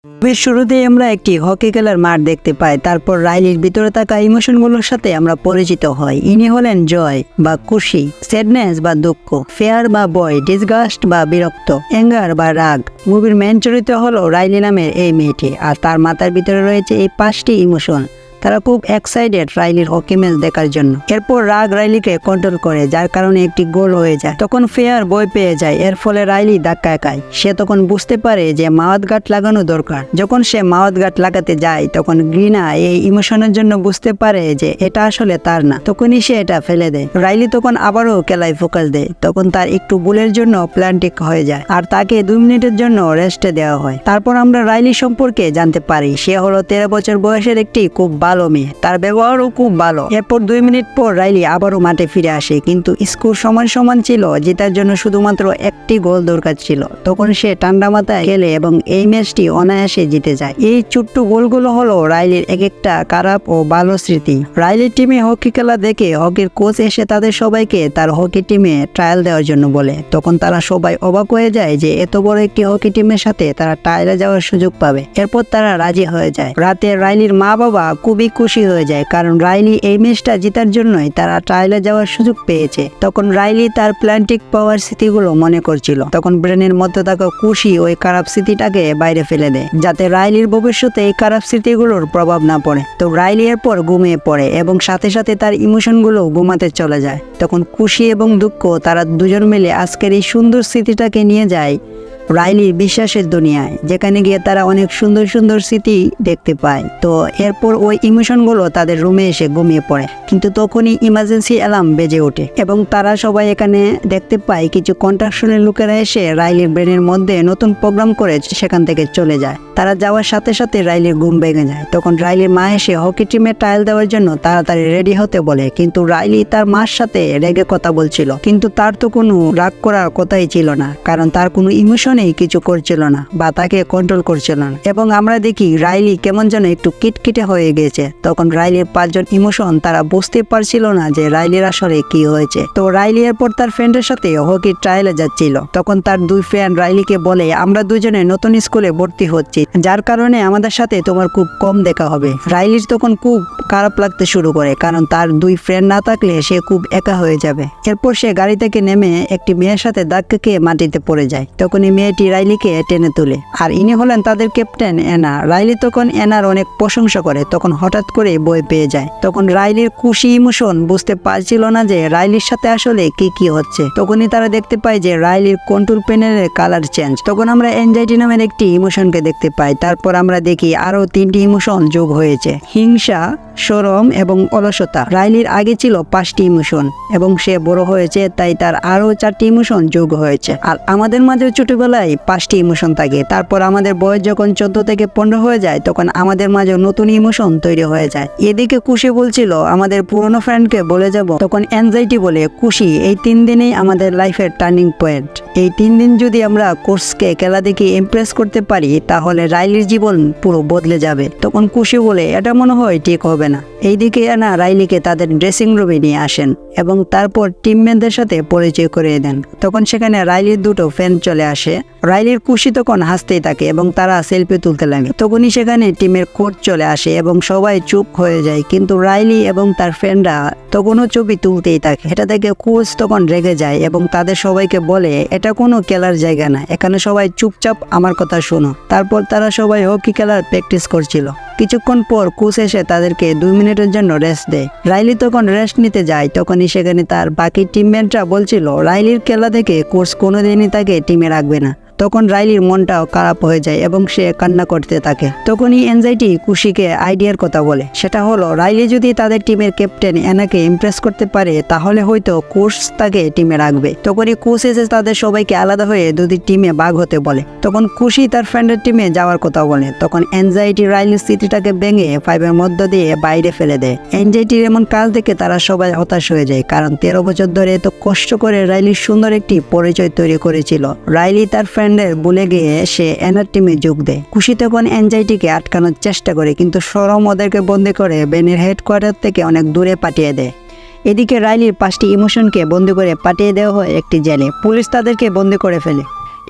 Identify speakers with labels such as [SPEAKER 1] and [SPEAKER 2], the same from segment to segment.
[SPEAKER 1] বেশ শুরুতেই আমরা একটি হকি খেলার মাঠ দেখতে পাই। তারপর রাইলির ভিতরে থাকা ইমোশনগুলোর সাথে আমরা পরিচিত হই। ইনি হলেন জয় বা খুশি, স্যাডনেস বা দুঃখ, ফেয়ার বা ভয়, ডিসগাস্ট বা বিরক্ত, অ্যাঙ্গার বা রাগ। মুভির মেন চরিত্র হলো রাইলি নামের এই মেয়েটি, আর তার মাথার ভিতরে রয়েছে এই 5টি ইমোশন। তারা খুব এক্সাইটেড রাইলির হকি ম্যাচ দেখার জন্য। এরপর রাগ রাইলিকে কন্ট্রোল করে, যার কারণে একটি গোল হয়ে যায়। তখন ফেয়ার ভয় পেয়ে যায়, এর ফলে রাইলি ধাক্কা খায়। সে তখন বুঝতে পারে যে মাওয়াত গার্ড লাগানো দরকার। যখন সে মাওয়াত গার্ড লাগাতে যায়, তখন ঘৃণা এই ইমোশনের জন্য বুঝতে পারে যে এটা আসলে তার না। তখনই সে এটা ফেলে দেয়। রাইলি তখন আবারও খেলায় ফোকাস দেয়। তখন তার একটু ভুলের জন্য প্ল্যান ঠিক হয়ে যায়, আর তাকে 2 মিনিটের জন্য রেস্টে দেওয়া হয়। তারপর আমরা রাইলি সম্পর্কে জানতে পারি, সে হলো 13 বছর বয়সের একটি খুব ভালো মেয়ে। তার ব্যবহারও খুব ভালো। এরপর 2 মিনিট পর রাইলি আবারও মাঠে ফিরে আসে, কিন্তু স্কোর সমান ছিল। জেতার জন্য শুধুমাত্র একটি গোল দরকার ছিল। তখন সে ঠান্ডা মাথায় খেলে এবং এই ম্যাচটি অনায়াসে জিতে যায়। এই ছোট্ট গোলগুলো হলো রাইলির এক একটা খারাপ ও ভালো স্মৃতি। রাইলির টিমে হকি খেলা দেখে হকির কোচ এসে তাদের সবাইকে তার হকি টিমে ট্রায়াল দেওয়ার জন্য বলে। তখন তারা সবাই অবাক হয়ে যায় যে এত বড় একটি হকি টিমের সাথে তারা ট্রায়ালে যাওয়ার সুযোগ পাবে। এরপর তারা রাজি হয়ে যায়। রাতে রাইলির মা বাবা খুবই খুশি হয়ে যায়, কারণ রাইলি এই ম্যাচটা জেতার জন্যই তারা ট্রায়ালে যাওয়ার সুযোগ পেয়েছে। তখন রাইলি তার প্ল্যান্টিক পাওয়ার স্মৃতিগুলো মনে করছিল। তখন ব্রেনের মধ্যে থাকা খুশি ওই খারাপ স্মৃতিটাকে বাইরে ফেলে দেয়, যাতে রাইলির ভবিষ্যতে এই খারাপ স্মৃতিগুলোর প্রভাব না পড়ে। তো রাইলি এরপর ঘুমিয়ে পড়ে এবং সাথে সাথে তার ইমোশনগুলো ঘুমাতে চলে যায়। তখন খুশি এবং দুঃখ তারা দুজন মিলে আজকের এই সুন্দর স্মৃতিটাকে নিয়ে যায় রাইলির বিশ্বাসের দুনিয়ায়, যেখানে গিয়ে তারা অনেক সুন্দর সুন্দর স্মৃতি দেখতে পায়। তো এরপর ওই ইমোশনগুলো তাদের রুমে এসে ঘুমিয়ে পড়ে, কিন্তু তখনই ইমার্জেন্সি অ্যালার্ম বেজে ওঠে এবং তারা সবাই এখানে দেখতে পায় কিছু কন্ট্রাকশনের লোকেরা এসে রাইলির ব্রেনের মধ্যে নতুন প্রোগ্রাম করে সেখান থেকে চলে যায়। তারা যাওয়ার সাথে সাথে রাইলির ঘুম ভেঙে যায়। তখন রাইলির মা এসে হকি টিমে ট্রায়াল দেওয়ার জন্য তাড়াতাড়ি রেডি হতে বলে, কিন্তু রাইলি তার মার সাথে রেগে কথা বলছিল। কিন্তু তার তো কোনো রাগ করার কথাই ছিল না, কারণ তার কোনো ইমোশন কিছু করছিল না বা তাকে কন্ট্রোল করছিল না। এবং আমরা দেখি রাইলি কেমন যেন একটু কিটকিটে হয়ে গেছে। তখন রাইলির 5 জন ইমোশন তারা বুঝতে পারছিল না যে রাইলির আসলে কি হয়েছে। তো রাইলি এরপর তার ফ্রেন্ডের সাথে হকি ট্রায়ালে যাচ্ছিল। তখন তার 2 ফ্রেন্ড রাইলিকে বলে, আমরা দুজনে নতুন স্কুলে ভর্তি হচ্ছি, যার কারণে আমাদের সাথে তোমার খুব কম দেখা হবে। রাইলির তখন খুব খারাপ লাগতে শুরু করে, কারণ তার 2 ফ্রেন্ড না থাকলে সে খুব একা হয়ে যাবে। এরপর সে গাড়ি থেকে নেমে একটি মেয়ের সাথে ধাক্কা খেয়ে মাটিতে পড়ে যায়। তখনই মেয়েটি রাইলিকে টেনে তুলে, আর ইনি হলেন তাদের ক্যাপ্টেন অ্যানা। রাইলি তখন অ্যানার অনেক প্রশংসা করে। তখন হঠাৎ করে ভয় পেয়ে যায়। তখন রাইলির খুশি ইমোশন বুঝতে পারছিল না যে রাইলির সাথে আসলে কি হচ্ছে। তখনই তারা দেখতে পায় যে রাইলির কন্ট্রোল প্যানেলের কালার চেঞ্জ। তখন আমরা এনজাইটি নামের একটি ইমোশনকে দেখতে পাই। তারপর আমরা দেখি আরো 3টি ইমোশন যোগ হয়েছে, হিংসা, শরম এবং অলসতা। রাইলির আগে ছিল 5টি ইমোশন এবং সে বড় হয়েছে, তাই তার আরো 4টি ইমোশন যোগ হয়েছে। আর আমাদের মাঝে ছোটবেলায় 5টি ইমোশন থাকে। তারপর আমাদের বয়স যখন 14 থেকে 15 হয়ে যায়, তখন আমাদের মাঝে নতুন ইমোশন তৈরি হয়ে যায়। এদিকে খুশি বলছিল আমাদের পুরনো ফ্রেন্ডকে বলে যাব। তখন এনজাইটি বলে, খুশি, এই 3 দিনেই আমাদের লাইফের টার্নিং পয়েন্ট। এই 3 দিন যদি আমরা কোর্সকে খেলা দেখে ইমপ্রেস করতে পারি, তাহলে রাইলির জীবন পুরো বদলে যাবে। তখন খুশি বলে, এটা মনে হয় ঠিক হবে না। এইদিকে না রাইলিকে তাদের ড্রেসিং রুমে নিয়ে আসেন এবং তারপর টিমমেটদের সাথে পরিচয় করিয়ে দেন। তখন সেখানে রাইলির 2টো ফ্যান চলে আসে। রাইলির খুশি তখন হাসতেই থাকে এবং তারা সেলফি তুলতে লাগে। তখনই সেখানে টিমের কোচ চলে আসে এবং সবাই চুপ হয়ে যায়, কিন্তু রাইলি এবং তার ফ্রেন্ডরা তখনও ছবি তুলতেই থাকে। এটা দেখে কোচ তখন রেগে যায় এবং তাদের সবাইকে বলে, এটা কোনো খেলার জায়গা না, এখানে সবাই চুপচাপ আমার কথা শোনো। তারপর তারা সবাই হকি খেলার প্র্যাকটিস করছিল। কিছুক্ষণ পর কোচ এসে তাদেরকে 2 মিনিটের জন্য রেস্ট দেয়। রাইলি তখন রেস্ট নিতে যায়। তখনই সেখানে তার বাকি টিমমেটরা বলছিল রাইলির খেলা দেখে কোচ কোনোদিনই তাকে টিমে রাখবে না। তখন রাইলির মনটাও খারাপ হয়ে যায় এবং সে কান্না করতে থাকে। তখনই এনজাইটি খুশিকে আইডিয়ার কথা বলে, সেটা হলো রাইলি যদি তাদের টিমের ক্যাপ্টেন অ্যানাকে ইমপ্রেস করতে পারে, তাহলে হয়তো কোচ তাকে টিমে রাখবে। তখনই কোচ এসে তাদের সবাইকে আলাদা হয়ে 2টি টিমে ভাগ হতে বলে। তখন খুশি তার ফ্রেন্ডের টিমে যাওয়ার কথা বলে। তখন এনজাইটি রাইলির স্মৃতিটাকে ভেঙে 5-এর মধ্য দিয়ে বাইরে ফেলে দেয়। এনজাইটির এমন কাজ দেখে তারা সবাই হতাশ হয়ে যায়, কারণ 13 বছর ধরে এত কষ্ট করে রাইলির সুন্দর একটি পরিচয় তৈরি করেছিল। রাইলি তার ভুলে গিয়ে সে অ্যানার টিমে যোগ দেয়। খুশি তখন এনজাইটিকে আটকানোর চেষ্টা করে, কিন্তু শরম ওদেরকে বন্দি করে বেনের হেডকোয়ার্টার থেকে অনেক দূরে পাঠিয়ে দেয়। এদিকে রাইলির 5টি ইমোশনকে বন্দি করে পাঠিয়ে দেওয়া হয় একটি জেলে। পুলিশ তাদেরকে বন্দি করে ফেলে।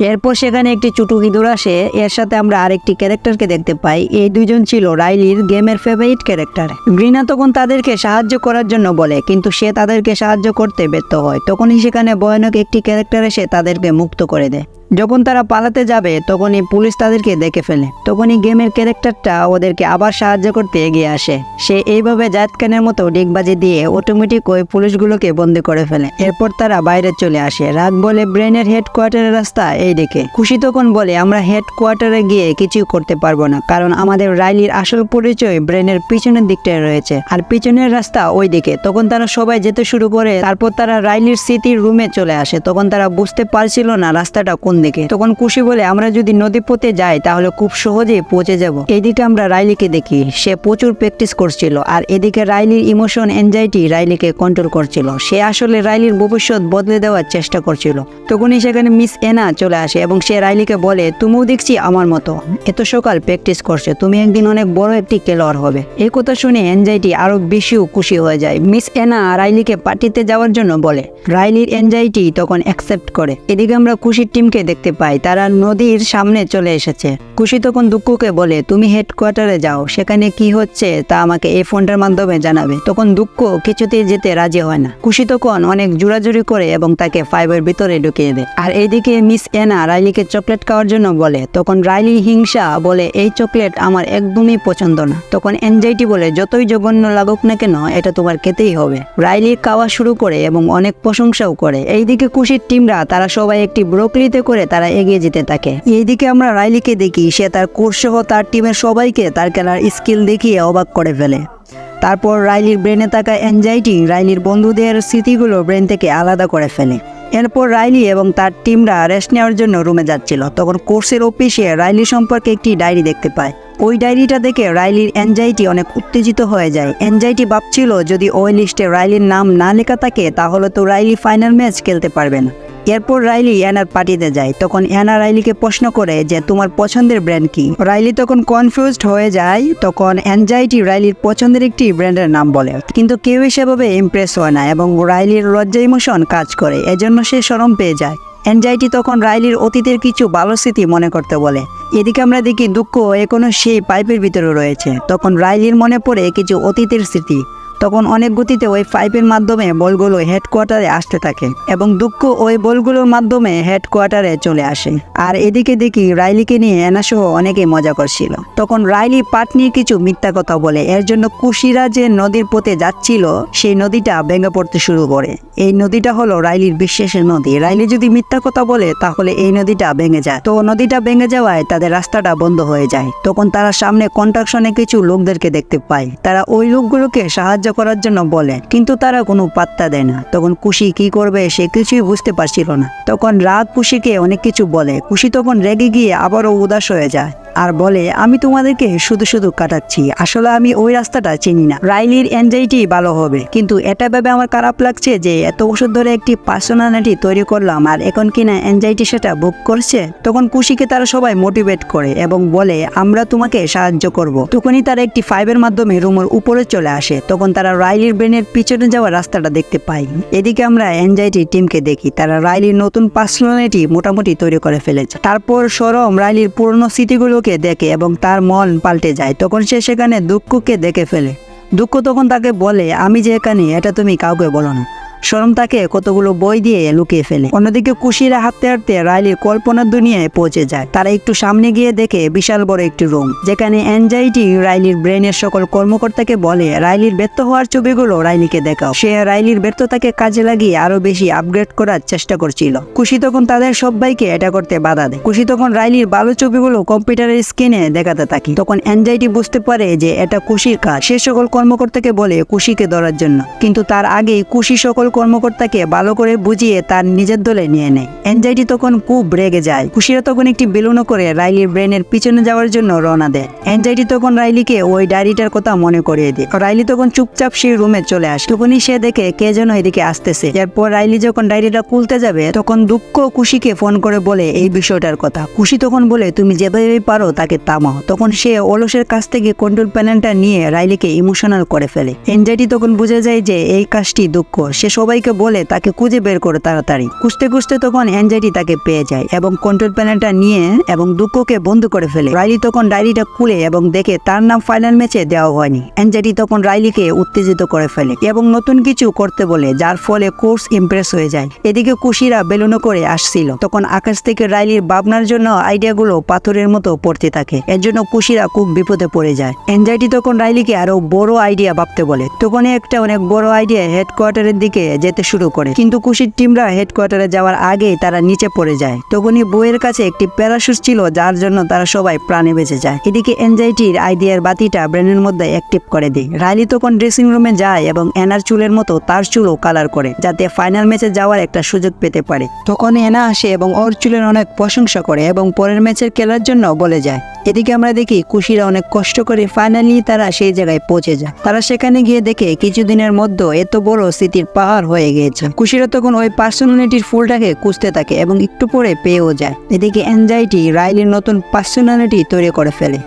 [SPEAKER 1] এরপর সেখানে একটি ছোট ইঁদুর আসে, এর সাথে আমরা আরেকটি ক্যারেক্টারকে দেখতে পাই। এই দুইজন ছিল রাইলির গেমের ফেভারিট ক্যারেক্টার। গ্রিনা তখন তাদেরকে সাহায্য করার জন্য বলে, কিন্তু সে তাদেরকে সাহায্য করতে ব্যর্থ হয়। তখনই সেখানে ভয়ানক একটি ক্যারেক্টার এসে তাদেরকে মুক্ত করে দেয়। যখন তারা পালাতে যাবে তখনই পুলিশ তাদেরকে দেখে ফেলে। তখনই গেমের ক্যারেক্টারটা ওদেরকে আবার সাহায্য করতে এগিয়ে আসে। সে এইভাবে জায়েদ খানের মতো ডিগবাজি দিয়ে অটোমেটিক ওই পুলিশগুলোকে বন্দি করে ফেলে। এরপর তারা বাইরে চলে আসে। রাগ বলে ব্রেনের হেডকোয়ার্টারের রাস্তা এই দিকে। খুশি তখন বলে আমরা হেডকোয়ার্টারে গিয়ে কিছু করতে পারবো না, কারণ আমাদের রাইলির আসল পরিচয় ব্রেনের পিছনের দিকটায় রয়েছে, আর পিছনের রাস্তা ওই দিকে। তখন তারা সবাই যেতে শুরু করে। তারপর তারা রাইলির স্মৃতির রুমে চলে আসে। তখন তারা বুঝতে পারছিল না রাস্তাটা কোন দিকে। তখন খুশি বলে আমরা যদি নদী পথে যাই তাহলে খুব সহজেই পৌঁছে যাব। এইদিকে আমরা রাইলিকে দেখি, সে প্রচুর প্র্যাকটিস করছিল, আর এদিকে রাইলির ইমোশন এনজাইটি রাইলিকে কন্ট্রোল করছিল। সে আসলে রাইলির ভবিষ্যৎ বদলে দেওয়ার চেষ্টা করছিল। তখনই সেখানে মিস এনা চলে আসে এবং সে রাইলিকে বলে তুমিও দেখছি আমার মতো এত সকাল প্র্যাকটিস করছে, তুমি একদিন অনেক বড় একটি খেলোয়াড় হবে। এই কথা শুনে এনজাইটি আরো বেশিও খুশি হয়ে যায়। মিস এনা রাইলিকে পার্টিতে যাওয়ার জন্য বলে। রাইলির এনজাইটি তখন অ্যাকসেপ্ট করে। এদিকে আমরা খুশির টিমকে দেখতে পাই, তারা নদীর সামনে চলে এসেছে। খুশি তখন দুঃখকে বলে তুমি হেডকোয়ার্টারে যাও, সেখানে কি হচ্ছে তা আমাকে এই ফোনটার মাধ্যমে জানাবে। তখন দুঃখ কিছুতেই যেতে রাজি হয় না। খুশি তখন অনেক জোরাজুরি করে এবং তাকে ফাইভের ভিতরে ঢুকিয়ে দেয়। আর এইদিকে মিস এনা রাইলিকে চকলেট খাওয়ার জন্য বলে। তখন রাইলি হিংসা বলে এই চকলেট আমার একদমই পছন্দ না। তখন এনজাইটি বলে যতই জঘন্য লাগুক না কেন এটা তোমার খেতেই হবে। রাইলি খাওয়া শুরু করে এবং অনেক প্রশংসাও করে। এইদিকে খুশির টিমরা তারা সবাই একটি ব্রোকলিতে করে তারা এগিয়ে যেতে থাকে। এইদিকে আমরা রাইলিকে দেখি, সে তার কোচ সহ তার টিমের সবাইকে তার খেলার স্কিল দেখিয়ে অবাক করে ফেলে। তারপর রাইলির ব্রেনে থাকা এনজাইটি রাইলির বন্ধুদের স্মৃতিগুলো ব্রেন থেকে আলাদা করে ফেলে। এরপর রাইলি এবং তার টিমরা রেস্ট নেওয়ার জন্য রুমে যাচ্ছিল। তখন কোর্সের অফিসে রাইলি সম্পর্কে একটি ডায়েরি দেখতে পায়। ওই ডায়েরিটা দেখে রাইলির এনজাইটি অনেক উত্তেজিত হয়ে যায়। এনজাইটি ভাবছিল যদি ওই লিস্টে রাইলির নাম না লেখা থাকে তাহলে তো রাইলি ফাইনাল ম্যাচ খেলতে পারবে না। এরপর রাইলি অ্যানার পার্টিতে যায়। তখন অ্যানা রাইলিকে প্রশ্ন করে যে তোমার পছন্দের ব্র্যান্ড কি। রাইলি তখন কনফিউজড হয়ে যায়। তখন এনজাইটি রাইলির পছন্দের একটি ব্র্যান্ডের নাম বলে, কিন্তু কেউই সেভাবে ইমপ্রেস হয় না এবং রাইলির লজ্জা ইমোশন কাজ করে, এজন্য সে শরম পেয়ে যায়। এনজাইটি তখন রাইলির অতীতের কিছু ভালো স্মৃতি মনে করতে বলে। এদিকে আমরা দেখি দুঃখ এখনো সেই পাইপের ভিতরে রয়েছে। তখন রাইলির মনে পড়ে কিছু অতীতের স্মৃতি। তখন অনেক গতিতে ওই পাইপের মাধ্যমে বলগুলো হেডকোয়ার্টারে আসতে থাকে এবং দুঃখ ওই বলগুলোর মাধ্যমে হেডকোয়ার্টারে চলে আসে। আর এদিকে দেখি রাইলিকে নিয়ে এনাসহ অনেকেই মজা করছিল। তখন রাইলি পাট নিয়ে কিছু মিথ্যা কথা বলে, এর জন্য খুশিরা যে নদীর পথে যাচ্ছিল সেই নদীটা ভেঙে পড়তে শুরু করে। এই নদীটা হলো রাইলির বিশ্বাসের নদী। রাইলি যদি মিথ্যা কথা বলে তাহলে এই নদীটা ভেঙে যায়। তো নদীটা ভেঙে যাওয়ায় তাদের রাস্তাটা বন্ধ হয়ে যায়। তখন তারা সামনে কন্ট্রাকশনে কিছু লোকদেরকে দেখতে পায়। তারা ওই লোকগুলোকে সাহায্য করার জন্য বলে, কিন্তু তারা কোনো পাত্তা দেয় না। তখন খুশি কি করবে সে কিছুই বুঝতে পারছিল না। তখন রাগ খুশিকে অনেক কিছু বলে। খুশি তখন রেগে গিয়ে আবারও উদাস হয়ে যায় আর বলে আমি তোমাদেরকে শুধু শুধু কাটাচ্ছি, আসলে আমি ওই রাস্তাটা চিনি না। রাইলির এনজাইটি ভালো হবে, কিন্তু এটা ভেবে আমার খারাপ লাগছে যে এত বছর ধরে একটি পার্সোনালিটি তৈরি করলাম আর এখন কিনা এনজাইটি সেটা ভোগ করছে। তখন খুশিকে তারা সবাই মোটিভেট করে এবং বলে আমরা তোমাকে সাহায্য করব। তখনই তারা একটি ফাইভের মাধ্যমে রুমের উপরে চলে আসে। তখন তারা রাইলির ব্রেনের পিছনে যাওয়ার রাস্তাটা দেখতে পাই। এদিকে আমরা এনজাইটি টিমকে দেখি, তারা রাইলির নতুন পার্সোনালিটি মোটামুটি তৈরি করে ফেলেছে। তারপর সরম রাইলির পুরনো স্মৃতিগুলোকে দেখে এবং তার মন পাল্টে যায়। তখন সে সেখানে দুঃখকে দেখে ফেলে। দুঃখ তখন তাকে বলে আমি যে এখানে এটা তুমি কাউকে বলো না। শরম তাকে কতগুলো বই দিয়ে লুকিয়ে ফেলে। অন্যদিকে খুশিরা হাঁটতে হাঁটতে রাইলির কল্পনার দুনিয়ায় পৌঁছে যায়। তারা একটু সামনে গিয়ে দেখে বিশাল বড় একটি রুম, যেখানে এনজাইটি রাইলির ব্রেনের সকল কর্মকর্তাকে বলে রাইলির ব্যর্থ হওয়ার ছবিগুলো রাইলিকে দেখাও। সে রাইলির ব্যর্থতাকে কাজে লাগিয়ে আরো বেশি আপগ্রেড করার চেষ্টা করছিল। খুশি তখন তাদের সবাইকে এটা করতে বাধা দেয়। খুশি তখন রাইলির ভালো ছবিগুলো কম্পিউটারের স্ক্রিনে দেখাতে থাকে। তখন এনজাইটি বুঝতে পারে যে এটা খুশির কাজ। সে সকল কর্মকর্তাকে বলে খুশিকে ধরার জন্য, কিন্তু তার আগেই খুশি সকল কর্মকর্তাকে ভালো করে বুঝিয়ে তার নিজের দলে নিয়ে নেয়। এনজাইটি তখন খুব রেগে যায়। খুশিরা তখন একটি বেলুনও করে রাইলির ব্রেনের পিছনে যাওয়ার জন্য রওনা দেয়। এনজাইটি তখন রাইলিকে ওই ডায়েরিটার কথা মনে করিয়ে দেয়। রাইলি তখন চুপচাপ সেই রুমে চলে আসে। তখনই সে দেখে কে যেন এদিকে আসতেছে। এরপর রাইলি যখন ডায়েরিটা খুলতে যাবে তখন দুঃখ খুশিকে ফোন করে বলে এই বিষয়টার কথা। খুশি তখন বলে তুমি যেভাবে পারো তাকে থামাও। তখন সে অলসের কাছ থেকে কন্ট্রোল প্যানেলটা নিয়ে রাইলিকে ইমোশনাল করে ফেলে। এনজাইটি তখন বুঝে যায় যে এই কাজটি দুঃখ। সে সবাইকে বলে তাকে খুঁজে বের করে তাড়াতাড়ি। খুঁজতে খুঁজতে তখন এনজাইটি তাকে পেয়ে যায় এবং কন্ট্রোল প্যানেলটা নিয়ে এবং দুঃখকে বন্ধ করে ফেলে। রাইলি তখন ডায়েরিটা খুলে এবং দেখে তার নাম ফাইনাল ম্যাচে দেওয়া হয়নি। এনজাইটি তখন রাইলিকে উত্তেজিত করে ফেলে এবং নতুন কিছু করতে বলে, যার ফলে কোর্স ইমপ্রেস হয়ে যায়। এদিকে কুশিরা বেলুনো করে আসছিল, তখন আকাশ থেকে রাইলির ভাবনার জন্য আইডিয়াগুলো পাথরের মতো পড়তে থাকে। এর জন্য কুশিরা খুব বিপদে পড়ে যায়। এনজাইটি তখন রাইলিকে আরো বড় আইডিয়া ভাবতে বলে। তখনই একটা অনেক বড় আইডিয়া হেডকোয়ার্টারের দিকে যেতে শুরু করে, কিন্তু কুশির টিমরা হেডকোয়ার্টারে যাওয়ার আগেই তারা নিচে পড়ে যায়। তখনই বইয়ের কাছে একটি প্যারাশুট ছিল, যার জন্য তারা সবাই প্রাণে বেঁচে যায়। এদিকে এনজাইটির আইডিয়ার বাতিটা ব্রেনের মধ্যে অ্যাক্টিভ করে দেয়। রাইলি তখন ড্রেসিং রুমে যায় এবং এনার চুলের মতো তার চুলও কালার করে, যাতে ফাইনাল ম্যাচে যাওয়ার একটা সুযোগ পেতে পারে। তখন এনা আসে এবং ওর চুলের অনেক প্রশংসা করে এবং পরের ম্যাচের খেলার জন্য বলে যায়। এদিকে আমরা দেখি কুশিরা অনেক কষ্ট করে ফাইনালি তারা সেই জায়গায় পৌঁছে যায়। তারা সেখানে গিয়ে দেখে কিছুদিনের মধ্যে এত বড় স্মৃতির পাহাড় হয়ে গিয়েছে। কুশিরা তখন ওই পার্সোনালিটির ফুলটাকে খুঁজতে থাকে এবং একটু পরে পেয়েও যায়। এদিকে এনজাইটি রাইলির নতুন পার্সোনালিটি তৈরি করে ফেলে।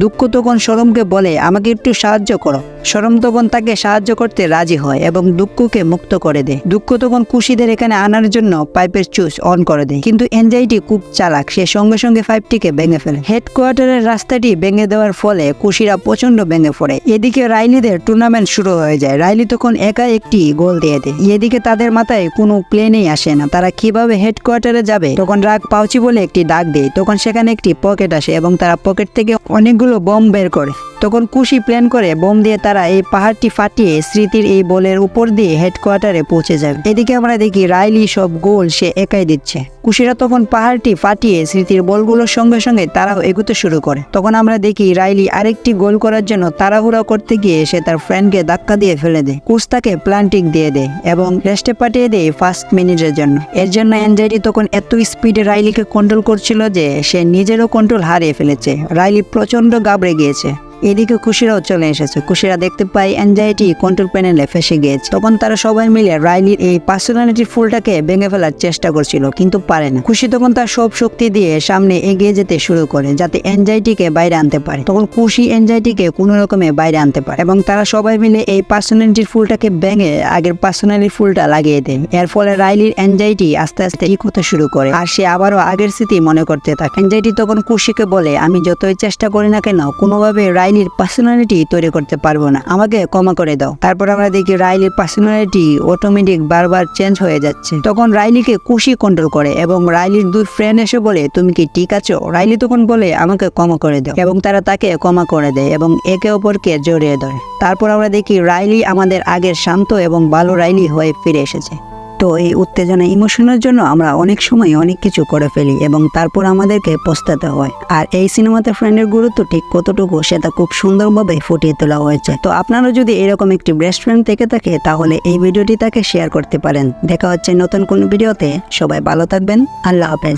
[SPEAKER 1] দুঃখ তখন শরমকে বলে, আমাকে একটু সাহায্য করো। শরম তখন তাকে সাহায্য করতে রাজি হয় এবং দুঃখকে মুক্ত করে দেয়। দুঃখ তখন কুশিদের এখানে আনার জন্য পাইপের সুইচ অন করে দেয়, কিন্তু এনজাইটি খুব চালাক, সে সঙ্গে সঙ্গে পাইপটিকে ভেঙে ফেলে। হেডকোয়ার্টারের রাস্তাটি ভেঙে দেওয়ার ফলে কুশিরা প্রচন্ড ভেঙে পড়ে। এদিকে রাইলিদের টুর্নামেন্ট শুরু হয়ে যায়। রাইলি তখন একা একটি গোল দিয়ে দেয়। এদিকে তাদের মাথায় কোনো প্লেনেই আসে না, তারা কিভাবে হেডকোয়ার্টারে যাবে। তখন রাগ পাউচি বলে একটি ডাক দেয়। তখন সেখানে একটি পকেট আসে এবং তারা পকেট থেকে অনেকগুলো বম বের করে। তখন কুশি প্ল্যান করে বোম দিয়ে তারা এই পাহাড়টি ফাটিয়ে স্মৃতির এই বলের উপর দিয়ে হেডকোয়ার্টারে পৌঁছে যাবে। এদিকে আমরা দেখি রাইলি সব গোল সে একাই দিচ্ছে। কুশিরা তখন পাহাড়টি ফাটিয়ে স্মৃতির বলগুলোর সঙ্গে সঙ্গে তারাও এগোতে শুরু করে। তখন আমরা দেখি রাইলি আরেকটি গোল করার জন্য তাড়াহুড়া করতে গিয়ে সে তার ফ্রেন্ডকে ধাক্কা দিয়ে ফেলে দেয়। কুশ তাকে প্লান্টিং দিয়ে দেয় এবং রেস্টে পাঠিয়ে দেয় 1 মিনিটের জন্য। এর জন্য এনজাইটি তখন এত স্পিডে রাইলিকে কন্ট্রোল করছিল যে সে নিজেরও কন্ট্রোল হারিয়ে ফেলেছে। রাইলি প্রচন্ড ঘাবড়ে গিয়েছে। এদিকে কুশিরাও চলে এসেছে। কুশিরা দেখতে পায় এনজাইটি কন্ট্রোল প্যানেলে ফেসে গিয়েছে। তখন তারা সবাই মিলে রাইলির এই পার্সোনালিটির ফুলটাকে ভেঙে ফেলার চেষ্টা করছিল, কিন্তু পারে না। কুশি তখন তার সব শক্তি দিয়ে সামনে এগিয়ে যেতে শুরু করে, যাতে এনজাইটিকে বাইরে আনতে পারে। তখন কুশি এনজাইটিকে কোনো রকমে বাইরে আনতে পারে এবং তারা সবাই মিলে এই পার্সোনালিটির ফুলটাকে ভেঙে আগের পার্সোনালিটির ফুলটা লাগিয়ে দেয়। এর ফলে রাইলির এনজাইটি আস্তে আস্তে ঠিক হতে শুরু করে আর সে আবারও আগের স্মৃতি মনে করতে থাকে। এনজাইটি তখন কুশিকে বলে, আমি যতই চেষ্টা করি না কেন কোনোভাবে রাইলির পার্সোনালিটি তৈরি করতে পারবো না, আমাকে ক্ষমা করে দাও। তারপর আমরা দেখি রাইলির পার্সোনালিটি অটোমেটিক বারবার চেঞ্জ হয়ে যাচ্ছে। তখন রাইলিকে কুশি কন্ট্রোল করে এবং রাইলির 2 ফ্রেন্ড এসে বলে, তুমি কি ঠিক আছো? রাইলি তখন বলে, আমাকে ক্ষমা করে দাও, এবং তারা তাকে ক্ষমা করে দেয় এবং একে অপরকে জড়িয়ে ধরে। তারপর আমরা দেখি রাইলি আমাদের আগের শান্ত এবং ভালো রাইলি হয়ে ফিরে এসেছে। তো এই উত্তেজনা ইমোশনের জন্য আমরা অনেক সময় অনেক কিছু করে ফেলি এবং তারপর আমাদেরকে পস্তাতে হয়। আর এই সিনেমাতে ফ্রেন্ডের গুরুত্ব ঠিক কতটুকু সেটা খুব সুন্দরভাবে ফুটিয়ে তোলা হয়েছে। তো আপনারা যদি এরকম একটি বেস্ট ফ্রেন্ড থেকে থাকে তাহলে এই ভিডিওটি তাকে শেয়ার করতে পারেন। দেখা হচ্ছে নতুন কোন ভিডিওতে। সবাই ভালো থাকবেন। আল্লাহ হাফেজ।